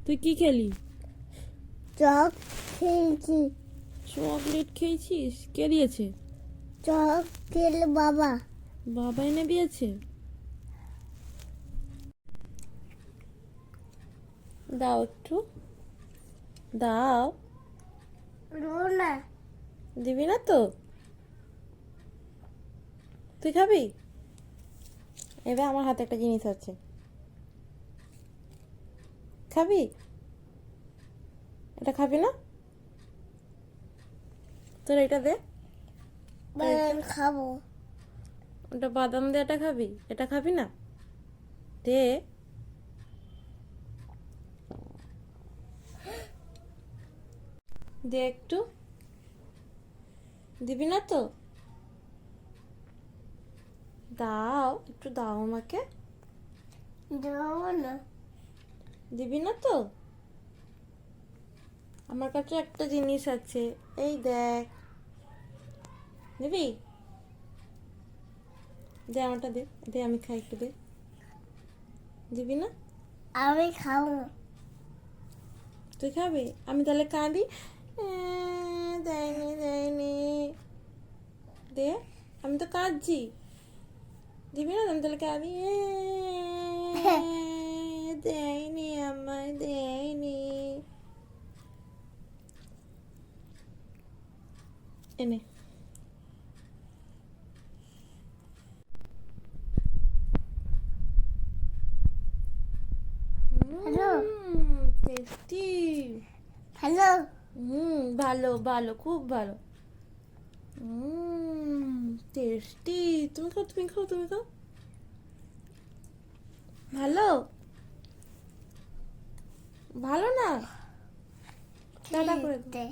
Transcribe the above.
তুই কি খেলি? চক খেয়েছি। চকলেট খেয়েছিস? কে দিয়েছে? চক খেলে বাবা। বাবা এনে দিয়েছে? দাও একটু, দাও। না দিবি না তো? তুই খাবি? এবার আমার হাতে একটা জিনিস আছে, খাবি? এটা খাবি না? তোর এটা দে। বানান খাবো। ওটা বাদাম দে, এটা খাবি? এটা খাবি না? দে। দে একটু। দিবি না তো? দাও একটু, দাও আমাকে। দেবো না। দিবি না তো? আমার কাছে একটা জিনিস আছে, এই দেখ। দিবি? দে আমারটা দে, দে আমি খাই একটু, দে। দিবি না? আমি খাবো। তুই খাবি? আমি তাহলে কাঁদি, দেয়নি দেয়নি। দে, আমি তো কাঁদছি। দিবি না? আমি তাহলে কাঁদি, দেয়নি, আমায় দেয়নি। এনে। Hello tasty. হ্যালো ভালো ভালো, খুব ভালো। টেস্টি। তুমি খাও, তুমি খাও, তুমি খাও। ভালো, ভালো না? টাটা করে দে।